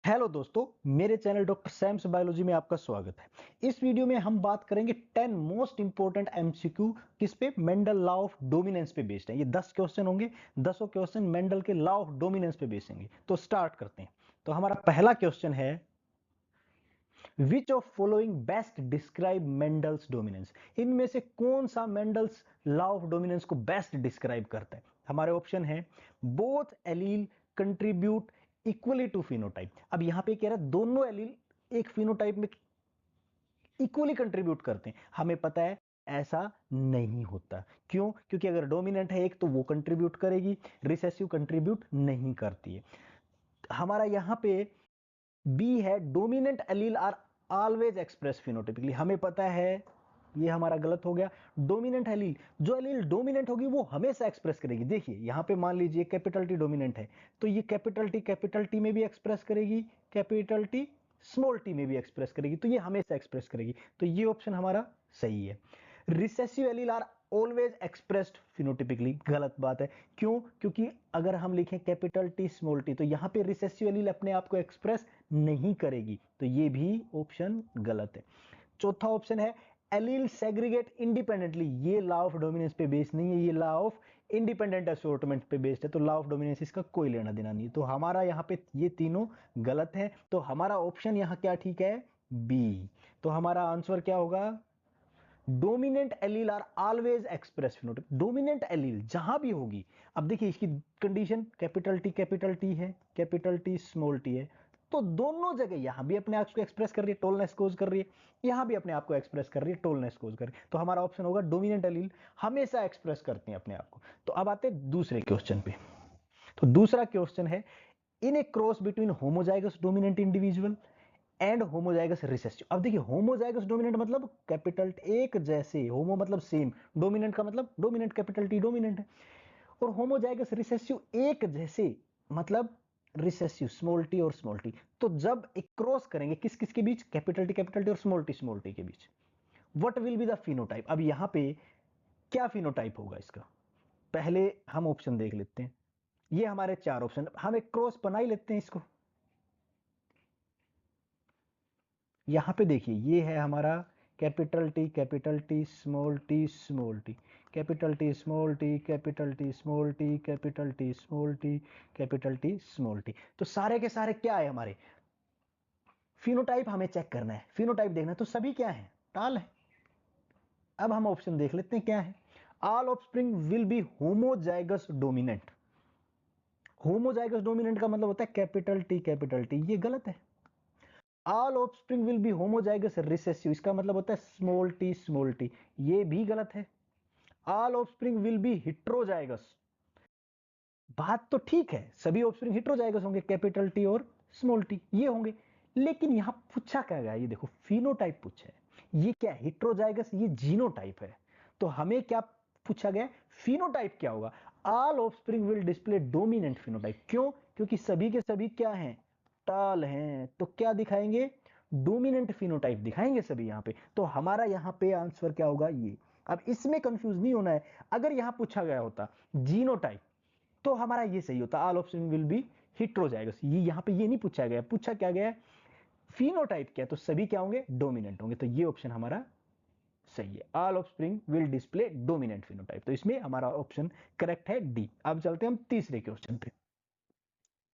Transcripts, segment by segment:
Hello दोस्तों, मेरे channel doctor Sam's biology में आपका स्वागत है। इस वीडियो में हम बात करेंगे 10 मोस्ट इंपोर्टेंट एमसीक्यू किस पे, मेंडल लॉ ऑफ डोमिनेंस पे बेस्ड है। ये 10 क्वेश्चन होंगे, 10 क्वेश्चन मेंडल के लॉ ऑफ डोमिनेंस पे बेस्ड होंगे। तो स्टार्ट करते हैं। तो हमारा पहला क्वेश्चन है, which of following best describe Mendel's dominance. इनमें से कौन सा मेंडल्स लॉ ऑफ डोमिनेंस को बेस्ट डिस्क्राइब करता है। हमारे ऑप्शन है, both allele contribute equally to phenotype. अब यहां पे कह रहा है दोनों एलील एक फिनोटाइप में इक्वली कंट्रीब्यूट करते हैं। हमें पता है ऐसा नहीं होता। क्यों? क्योंकि अगर डोमिनेंट है एक तो वो कंट्रीब्यूट करेगी, रिसेसिव कंट्रीब्यूट नहीं करती है। हमारा यहां पे बी है, dominant allele are always express phenotypically. हमें पता है ये हमारा गलत हो गया। डोमिनेंट एलील, जो एलील डोमिनेंट होगी वो हमेशा एक्सप्रेस करेगी। देखिए यहां पे मान लीजिए कैपिटल टी डोमिनेंट है, तो ये कैपिटल टी में भी एक्सप्रेस करेगी, कैपिटल टी स्मॉल टी में भी एक्सप्रेस करेगी, तो ये हमेशा एक्सप्रेस करेगी। तो ये ऑप्शन हमारा सही है। Recessive allele are always expressed phenotypically, गलत बात है। क्यों? क्योंकि अगर हम लिखें कैपिटल टी स्मॉल टी, तो यहां पे रिसेसिव एलील अपने आप को एक्सप्रेस नहीं करेगी, तो ये भी ऑप्शन गलत है। चौथा ऑप्शन है, एलील सेग्रीगेट इंडिपेंडेंटली। ये लॉ ऑफ डोमिनेंस पे बेस्ड नहीं है, ये लॉ ऑफ इंडिपेंडेंट असोर्टमेंट पे बेस्ड है। तो लॉ ऑफ डोमिनेंस इसका कोई लेना देना नहीं। तो हमारा यहाँ पे ये तीनों गलत है। तो हमारा ऑप्शन यहाँ क्या ठीक है? बी। तो हमारा आंसर क्या होगा? Dominant allele are always express phenotype. Dominant allele जहां भी होगी, अब देखिए इसकी कंडीशन कैपिटल टी है, कैपिटल टी स्मॉल टी है, तो दोनों जगह यहां भी अपने आप को एक्सप्रेस कर रही है, टोलनेस कोज कर रही है, यहां भी अपने आप को एक्सप्रेस कर रही है, टोलनेस कोज कर रही है। तो हमारा ऑप्शन होगा डोमिनेंट एलील हमेशा एक्सप्रेस करते हैं अपने आप को। तो अब आते हैं दूसरे क्वेश्चन पे। तो दूसरा क्वेश्चन है, in a cross between homozygous dominant individual and homozygous recessive. अब देखिए होमोजाइगस डोमिनेंट मतलब कैपिटल एक जैसे, होमो मतलब सेम, डोमिनेंट का मतलब डोमिनेंट, कैपिटल टी डोमिनेंट है, और होमोजाइगस रिसेसिव एक जैसे मतलब रिसेसिव स्मॉल टी और स्मॉल टी। तो जब एक क्रॉस करेंगे किस किस के बीच, कैपिटल टी और स्मॉल टी के बीच, what will be the phenotype. अब यहां पे क्या फिनोटाइप होगा इसका, पहले हम ऑप्शन देख लेते हैं। ये हमारे चार ऑप्शन, हम एक क्रॉस बना ही लेते हैं इसको। यहाँ पे देखिए ये है हमारा capital T small T small T, capital T small T, capital T small T, capital T small T, capital T small T. तो सारे के सारे क्या है हमारे, फिनोटाइप हमें चेक करना है, फिनोटाइप देखना है, तो सभी क्या है, टाल है। अब हम ऑप्शन देख लेते हैं क्या है। All offspring will be homozygous dominant. Homozygous dominant का मतलब होता है कैपिटल टी, ये गलत है। All offspring will be homozygous recessive, इसका मतलब होता है स्मॉल टी, ये भी गलत है। All offspring will be heterozygous, बात तो ठीक है, सभी ऑफस्प्रिंग हिट्रोजाइगस होंगे, कैपिटल टी और स्मॉल टी ये होंगे, लेकिन यहां पूछा क्या गया, ये देखो फिनोटाइप पूछा है। ये क्या है, हिट्रोजाइगस, ये जीनोटाइप है। तो हमें क्या पूछा गया, फिनोटाइप क्या होगा। All offspring will display dominant phenotype. क्यों? क्योंकि सभी के सभी क्या हैं, टाल हैं, तो क्या दिखाएंगे, डोमिनेंट फिनोटाइप दिखाएंगे सभी यहां पे। तो हमारा यहां पे आंसर क्या होगा, ये। अब इसमें कंफ्यूज नहीं होना है, अगर यहां पूछा गया होता जीनोटाइप तो हमारा ये सही होता, all option will be heterozygous. ये यहां पे ये नहीं पूछा गया, पूछा क्या गया, फिनोटाइप क्या, तो सभी क्या होंगे, डोमिनेंट होंगे। तो ये ऑप्शन हमारा सही है, all offspring will display dominant phenotype. तो इसमें हमारा ऑप्शन करेक्ट है डी। अब चलते हैं हम तीसरे क्वेश्चन पे।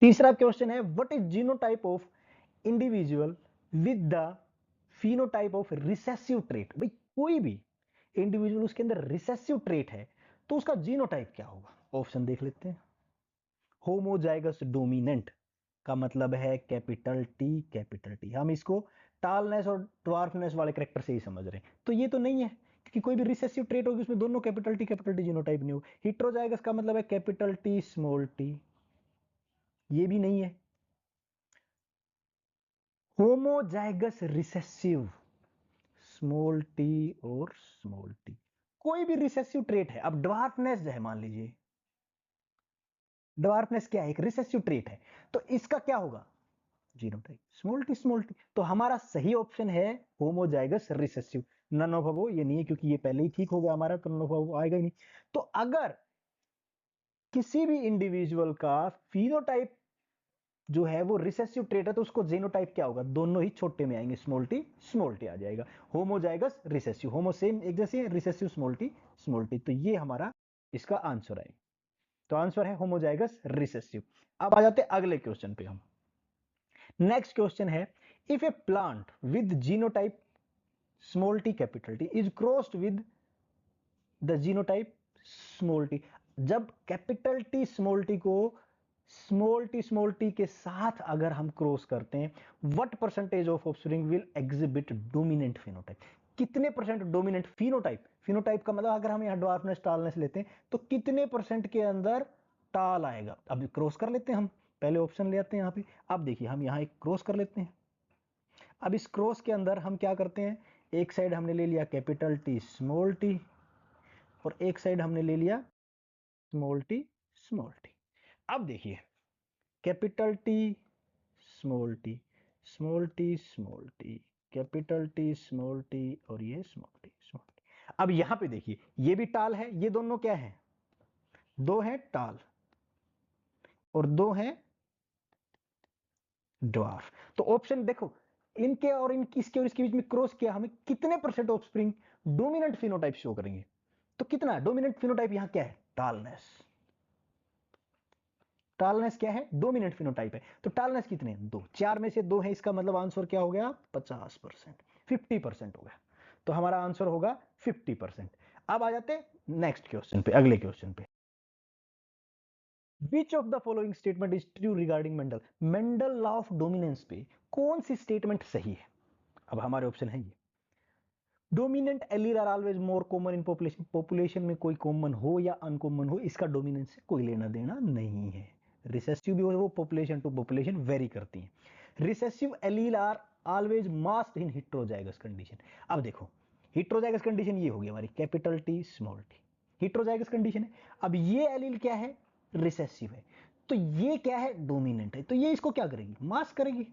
तीसरा क्वेश्चन है, what is genotype of individual with the phenotype of recessive trait. भाई कोई भी इंडिविजुअल उसके अंदर रिसेसिव ट्रेट है तो उसका जीनोटाइप क्या होगा। ऑप्शन देख लेते हैं। होमोजाइगस डोमिनेंट का मतलब है कैपिटल टी, हम इसको टालनेस और ड्वार्फनेस वाले करेक्टर से ही समझ रहे हैं। तो ये तो नहीं है, क्योंकि कोई भी रिसेसिव ट्रेट होगी उसमें दोनों कैपिटल टी जीनोटाइप नहीं हो। हिट्रोजाइगस का मतलब है कैपिटल टी स्मॉल टी, ये भी नहीं है। होमोजाइगस रिसेसिव, स्मॉल टी और स्मॉल टी, कोई भी रिसेसिव ट्रेट है। अब ड्वार्फनेस है, मान लीजिए ड्वार्फनेस क्या है, एक रिसेसिव ट्रेट है, तो इसका क्या होगा, जीनोटाइप स्मॉल टी। तो हमारा सही ऑप्शन है homozygous recessive. None of above ये नहीं है, क्योंकि ये पहले ही ठीक हो गया हमारा, तो नन ऑफ अबो आएगा ही नहीं। तो अगर किसी भी इंडिविजुअल का फिनोटाइप जो है वो रिसेसिव ट्रेट है, तो उसको जीनोटाइप क्या होगा, दोनों ही छोटे में आएंगे, स्मॉल टी आ जाएगा। होमोजाइगस रिसेसिव, होमो सेम एक जैसे, रिसेसिव स्मॉल टी, तो ये हमारा इसका आंसर है। तो आंसर है होमोजाइगस रिसेसिव। अब आ जाते हैं अगले क्वेश्चन पे हम। नेक्स्ट क्वेश्चन है, if A plant with genotype small T capital T is crossed with the genotype small T, जब कैपिटल टी स्मॉल टी को स्मॉल टी के साथ अगर हम क्रॉस करते हैं, what percentage of offspring will exhibit dominant phenotype, कितने percent dominant phenotype, phenotype का मतलब अगर हम यहां ड्वार्फनेस टालनेस लेते हैं तो कितने परसेंट के अंदर टाल आएगा। अब क्रॉस कर लेते हैं हम, पहले ऑप्शन ले आते हैं यहां पे। अब देखिए हम यहां एक क्रॉस कर लेते हैं। अब इस क्रॉस के अंदर हम क्या करते हैं, एक साइड हमने ले लिया कैपिटल टी स्मॉल टी और एक साइड हमने ले लिया स्मॉल टी स्मॉल टी। अब देखिए capital T small T small T small T capital T small T और ये स्मॉल टी स्मॉल टी। अब यहां पे देखिए ये भी टाल है, ये दोनों क्या है, दो है टाल और दो है ड्वार्फ। तो ऑप्शन देखो, इनके और इनकी, इसके और इसके बीच में क्रॉस किया, हमें कितने percent offspring dominant phenotype show करेंगे। तो कितना डोमिनेंट फिनोटाइप यहां क्या है, टालनेस, टालनेस क्या है, डोमिनेंट फिनोटाइप है। तो टालनेस कितने, दो, चार में से दो है, इसका मतलब आंसर क्या हो गया, 50%, 50% हो गया। तो हमारा आंसर होगा 50%। अब आ जाते हैं नेक्स्ट क्वेश्चन पे, अगले क्वेश्चन पे। Which of the following statement is true regarding Mendel, Mendel law of dominance पे कौन सी स्टेटमेंट सही है। अब हमारे ऑप्शन है ये, dominant allele are always more common in population, population में कोई कॉमन हो या अनकॉमन हो, इसका डोमिनेंस से कोई लेना देना नहीं है। रिसेसिव भी हो, वो पॉपुलेशन टू पॉपुलेशन वेरी करती है। Recessive allele are always masked in heterozygous condition. अब देखो हेटेरोजाइगस कंडीशन ये होगी हमारी capital T small T, heterozygous condition है। अब ये एलील क्या है, रिसेसिव है, तो ये क्या है, डोमिनेंट है, तो ये इसको क्या करेगी, मास्क करेगी।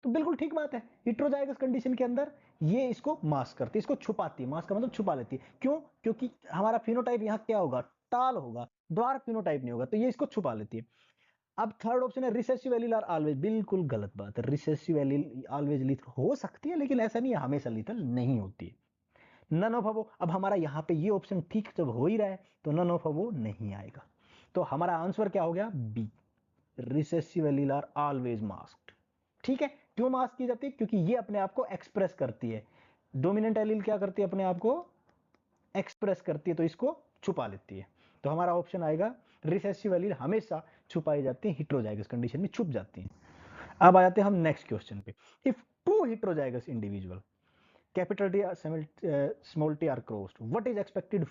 तो बिल्कुल ठीक बात है, हेटेरोजाइगस कंडीशन के अंदर ये इसको मास्क करती है, इसको छुपाती है, मास्क का मतलब छुपा लेती है। क्यों, क्योंकि हमारा फिनोटाइप यहाँ क्या होगा, टाल होगा, ड्वार्फ फिनोटाइप नहीं होगा, तो ये इसको छुपा लेती है। अब थर्ड ऑप्शन है रिसेसिव एलील आर ऑलवेज, बिल्कुल गलत बात है, रिसेसिव एलील ऑलवेज लीथल हो सकती है लेकिन ऐसा नहीं है, हमेशा लीथल नहीं होती है। नन ऑफ अबो, अब हमारा यहाँ पे ये ऑप्शन ठीक जब हो ही रहा है तो नन ऑफ अबो नहीं आएगा। तो हमारा आंसर क्या हो गया, B, recessive allele are always masked. ठीक है, क्यों मास्क की जाती है, क्योंकि ये अपने आप को एक्सप्रेस करती है, डोमिनेंट एलील क्या करती है, अपने आप को एक्सप्रेस करती है, तो इसको छुपा लेती है। तो हमारा ऑप्शन आएगा रिसेसिव एलील हमेशा छुपाई जाती है, हेटेरोजाइगस कंडीशन में छुप जाती है। अब आ जाते हैं हम नेक्स्ट क्वेश्चन पे। If two heterozygous individual capital T small T are crossed, what is expected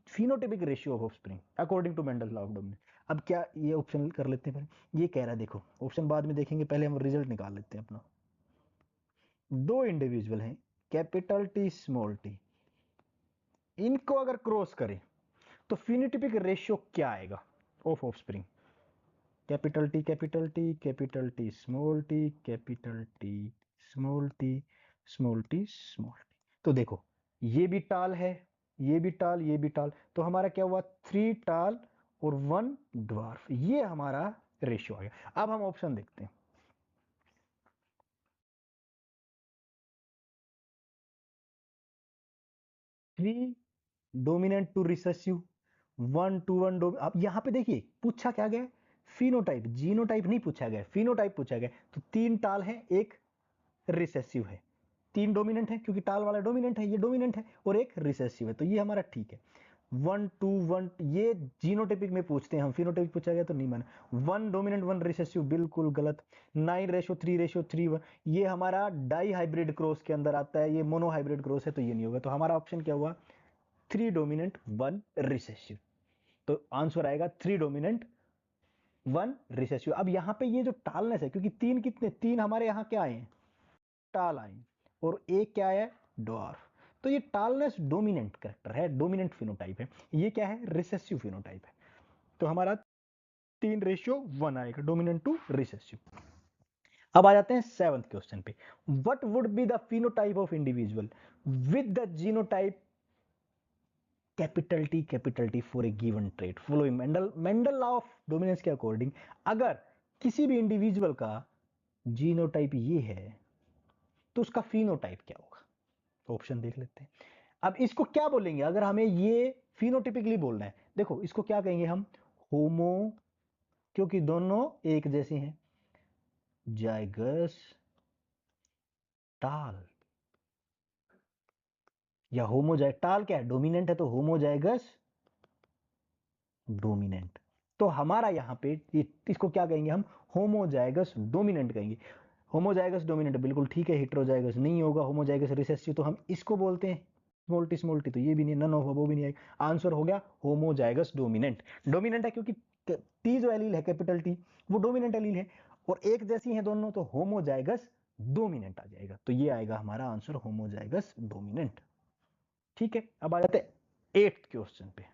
phenotypic ratio of offspring according to Mendel law of dominance. अब क्या ये ऑप्शन कर लेते हैं पहले, ये कह रहा है, देखो ऑप्शन बाद में देखेंगे, पहले हम रिजल्ट निकाल लेते हैं अपना। दो इंडिविजुअल हैं कैपिटल टी स्मॉल टी, इनको अगर क्रॉस करें तो फिनोटाइपिक रेशियो क्या आएगा of offspring, capital T capital T capital T small T capital T small T small T small T. तो देखो ये भी टाल है, ये भी टाल, ये भी टाल, तो हमारा क्या हुआ, 3 टाल और 1 ड्वार्फ, ये हमारा रेशियो आ गया। अब हम ऑप्शन देखते हैं, 3 डोमिनेंट टू रिसेसिव, 1 to 1 अब यहां पे देखिए पूछा क्या गया, फिनोटाइप, जीनोटाइप नहीं पूछा गया, फिनोटाइप पूछा गया। तो 3 टाल है, एक रिसेसिव है, 3 डोमिनेंट है क्योंकि टाल वाला डोमिनेंट है, ये डोमिनेंट है, और एक रिसेसिव है, तो ये हमारा ठीक है। 1 to 1 ये जीनोटाइपिक में पूछते हैं हम, फिनोटाइपिक पूछा गया तो नहीं माना। 1 डोमिनेंट 1 रिसेसिव बिल्कुल गलत। 9:3:3 ये हमारा डाई हाइब्रिड क्रॉस के अंदर आता है, ये मोनो हाइब्रिड क्रॉस है, तो ये नहीं होगा। तो हमारा ऑप्शन क्या हुआ, 3 डोमिनेंट 1 रिसेसिव। तो आंसर आएगा 3 डोमिनेंट 1 रिसेसिव। अब यहाँ पे ये जो टालनेस है, क्योंकि तीन कितने, तीन हमारे यहाँ क्या आए हैं, टाल आए, और एक क्या है, ड्वार्फ। तो ये टालनेस डोमिनेंट कैरेक्टर है, डोमिनेंट फिनोटाइप है, ये क्या है, रिसेसिव फिनोटाइप है। तो हमारा 3:1 आएगा, डोमिनेंट टू रिसेसिव। अब आ जाते हैं 7th क्वेश्चन पे। What would be the phenotype of individual with the genotype capital T for a given trait following Mendel law of dominance के अकॉर्डिंग, अगर किसी भी इंडिविजुअल का जीनोटाइप ये है तो उसका फिनोटाइप क्या होगा? ऑप्शन देख लेते हैं। अब इसको क्या बोलेंगे अगर हमें ये फिनोटिपिकली बोलना है? देखो इसको क्या कहेंगे हम? होमो, क्योंकि दोनों एक जैसे हैं। जाइगस टाल, या होमोजाइग, टाल क्या है? डोमिनेंट है, तो होमोजाइगस डोमिनेंट। तो हमारा यहां पे इसको क्या कहेंगे हम? होमोजाइगस डोमिनेंट कहेंगे। होमोजाइगस डोमिनेंट बिल्कुल ठीक है, हेटेरोजाइगस नहीं होगा। होमोजाइगस रिसेसिव तो हम इसको बोलते हैं। स्मॉल टी तो ये भी नहीं, नन ऑफ वो भी नहीं आएगा। आंसर हो गया होमोजाइगस डोमिनेंट। डोमिनेंट है क्योंकि टी जो एलील है कैपिटल टी वो डोमिनेंट एलील है, और एक जैसी हैं दोनों, तो होमोजाइगस डोमिनेंट आ जाएगा। तो ये आएगा हमारा आंसर होमोजाइगस डोमिनेंट। ठीक है, अब आ जाते हैं 8th क्वेश्चन पे।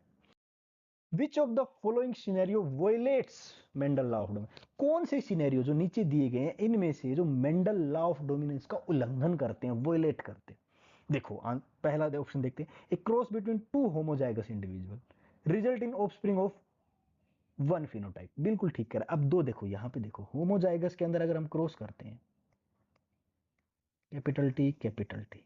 Which of the following scenario violets Mendel law of dominance? कौन से सिनेरियो जो नीचे दिए गए हैं इनमें से जो मेंडल लॉ ऑफ डोमिनेंस का उल्लंघन करते हैं, वायलेट करते हैं? देखो पहला ऑप्शन देखते हैं। A cross between two homozygous individual result in offspring of one phenotype, बिल्कुल ठीक कर। अब दो देखो, यहां पे देखो होमोजाइगस के अंदर अगर हम क्रॉस करते हैं, capital T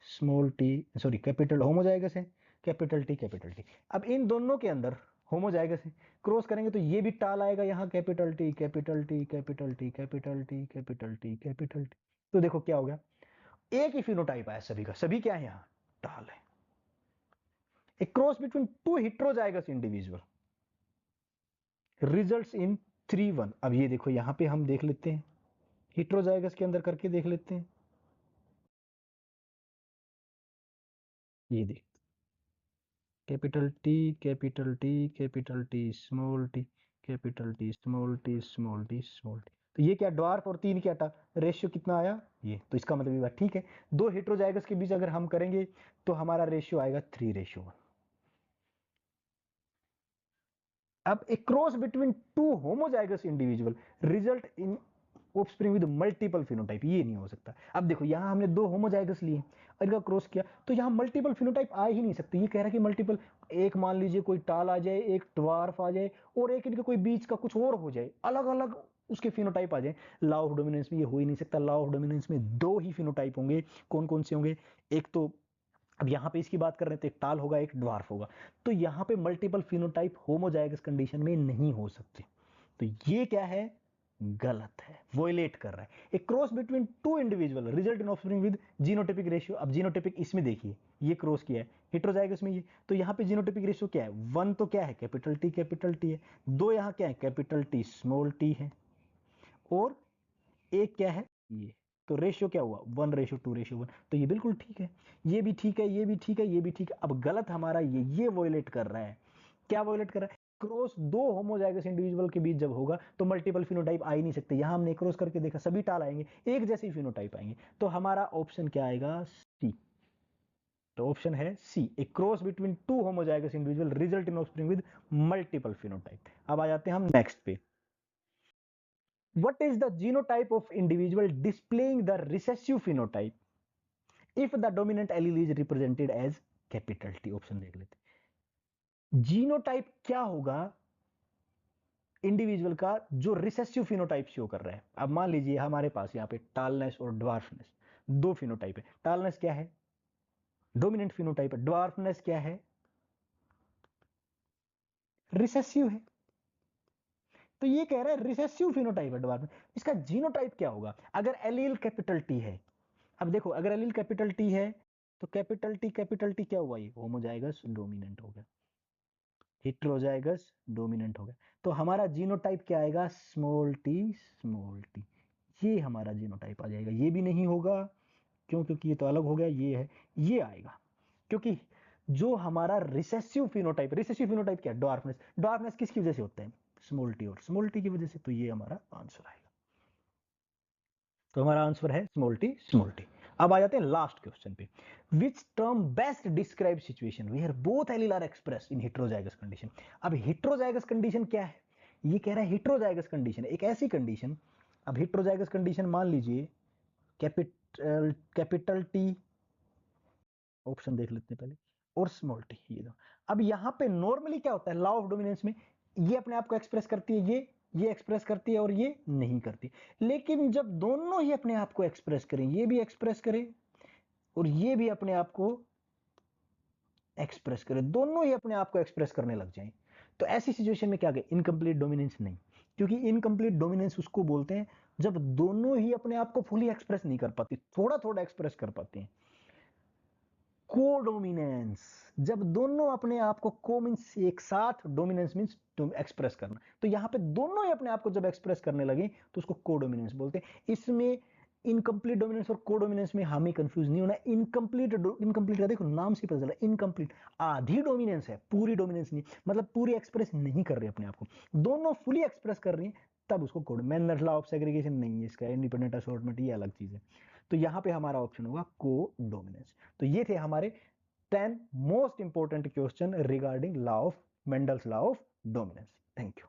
small T, sorry capital homozygous है, कैपिटल टी। अब इन दोनों के अंदर होमोजाइगस है, क्रॉस करेंगे तो ये भी टाल आएगा यहाँ, capital T capital T capital T capital T capital T capital T. तो देखो क्या हो गया, एक ही फिनोटाइप आया सभी का, सभी क्या है यहाँ? टाल है। A cross between two heterozygous individual results in 3-1। अब ये देखो यहाँ पे हम देख लेते हैं, हेटेरोजाइगस के अंदर करके देख लेते हैं। ये देख, capital T capital T capital T small T capital T small T small T small T. तो ये क्या ड्वार्फ और 3 क्या था? रेशियो कितना आया ये? तो इसका मतलब ये बात ठीक है, दो हेटेरोजाइगस के बीच अगर हम करेंगे तो हमारा रेशियो आएगा 3:1। अब a cross between two homozygous individual result in offspring with multiple phenotype, ये नहीं हो सकता। अब देखो यहाँ हमने दो होमोजाइगस लिए और इनका क्रॉस किया, तो यहाँ मल्टीपल फिनोटाइप आ ही नहीं सकते। ये कह रहा है कि मल्टीपल, एक मान लीजिए कोई टाल आ जाए, एक ड्वार्फ आ जाए, और एक इनके कोई बीच का कुछ और हो जाए, अलग अलग उसके फिनोटाइप आ जाए। लॉ ऑफ डोमिनेंस में ये हो ही नहीं सकता। लॉ ऑफ डोमिनेंस में दो ही फिनोटाइप होंगे। कौन कौन से होंगे? एक तो, अब यहाँ पे इसकी बात कर रहे थे, एक टाल होगा, एक ड्वार्फ होगा। तो यहाँ पे मल्टीपल फिनोटाइप होमोजाइगस कंडीशन में नहीं हो सकते। तो ये क्या है? गलत है, वोलेट कर रहा है। A cross between two individual result in offspring with genotypic ratio. अब जीनोटिपिक इसमें देखिए, ये क्रॉस किया है हेटेरोजाइगस में, ये तो यहाँ पे जीनोटिपिक रेशियो क्या है? 1 तो क्या है? कैपिटल टी है। दो यहाँ क्या है? कैपिटल टी स्मॉल टी है। और एक क्या है? ये। तो रेशियो क्या हुआ? 1:2:1। तो ये बिल्कुल ठीक है, ये भी ठीक है, ये भी ठीक है, ये भी ठीक है। अब गलत हमारा ये वोलेट कर रहा है। क्या वोलेट कर रहा है? क्रॉस दो होमोजाइगस इंडिविजुअल के बीच जब होगा तो मल्टीपल फिनोटाइप आ ही नहीं सकते। यहां हमने क्रॉस करके देखा, सभी टाल आएंगे, एक जैसे ही फिनोटाइप आएंगे। तो हमारा ऑप्शन क्या आएगा? सी। तो ऑप्शन है C, a cross between two homozygous individual result in offspring with multiple phenotype. अब आ जाते हैं हम नेक्स्ट पे। What is the genotype of individual displaying the recessive phenotype if the dominant allele is represented as capital T? Option देख लेते हैं। Genotype क्या होगा इंडिविजुअल का जो रिसेसिव फिनोटाइप शो कर रहा है? अब मान लीजिए हमारे पास यहाँ पे टालनेस और ड्वार्फनेस, दो फिनोटाइप है। टालनेस क्या है? डोमिनेंट फिनोटाइप है। ड्वार्फनेस क्या है? रिसेसिव है। तो ये कह रहा है रिसेसिव फिनोटाइप है ड्वार्फ। इसका जीनोटाइप क्या होगा अगर एलील कैपिटल टी है? अब देखो, अगर एलील कैपिटल टी है तो कैपिटल टी क्या हुआ? ये होमोजाइगस डोमिनेंट हो गया, हेटेरोजाइगस डोमिनेंट हो गया। तो हमारा जीनोटाइप क्या आएगा? Small T. ये हमारा जीनोटाइप आ जाएगा। ये भी नहीं होगा, क्यों? क्योंकि ये तो अलग हो गया, ये है, ये आएगा। क्योंकि जो हमारा रिसेसिव फिनोटाइप क्या है? ड्वार्फनेस। ड्वार्फनेस किसकी वजह से होता है? स्मॉल टी, और स्मॉल टी की वजह से। तो ये हमारा आंसर आएगा। तो हमारा आंसर है स्मॉल टी। अब आ जाते हैं लास्ट क्वेश्चन पे। Which term best describe situation where both allele are express in heterozygous condition? अब हेटेरोजाइगस कंडीशन क्या है? ये कह रहा है हेटेरोजाइगस कंडीशन एक ऐसी कंडीशन, अब हेटेरोजाइगस कंडीशन मान लीजिए कैपिटल टी, ऑप्शन देख लेते हैं पहले, और स्मॉल टी, ये दो। अब यहां पे नॉर्मली क्या होता है लॉ ऑफ डोमिनेंस में? ये अपने आप को एक्सप्रेस करती है, ये ये एक्सप्रेस करती है और ये नहीं करती। लेकिन जब दोनों ही अपने आप को एक्सप्रेस करें, ये भी एक्सप्रेस करे और ये भी अपने आप को एक्सप्रेस करे, दोनों ही अपने आप को एक्सप्रेस करने लग जाएं, तो ऐसी सिचुएशन में क्या कहें? इनकम्प्लीट डोमिनेंस नहीं, क्योंकि इनकम्प्लीट डोमिनेंस उसको बोलते हैं जब दोनों ही अपने आप को फुली एक्सप्रेस नहीं कर पाती, थोड़ा थोड़ा एक्सप्रेस कर पाते हैं। कोडोमिनेंस, जब दोनों अपने आप को को मीन्स एक साथ, डोमिनेंस मीन्स एक्सप्रेस करना, तो यहां पे दोनों ही अपने आप को जब एक्सप्रेस करने लगे तो उसको कोडोमिनेंस बोलते हैं। इसमें इनकम्प्लीट डोमिनेंस और कोडोमिनेंस में हमें कंफ्यूज नहीं होना। इनकम्प्लीट का देखो नाम से पता चला, इनकम्प्लीट आधी डोमिनेंस है, पूरी डोमिनेंस नहीं, मतलब पूरी एक्सप्रेस नहीं कर रही अपने आप को, दोनों फुली एक्सप्रेस कर रही है, तब उसको code. Mendel's law of segregation नहीं है इसका, इंडिपेंडेंट असॉर्टमेंट ये अलग चीज है। तो यहां पे हमारा ऑप्शन होगा कोडोमिनेंस। तो ये थे हमारे 10 most important question regarding law of Mendel's law of dominance. Thank you.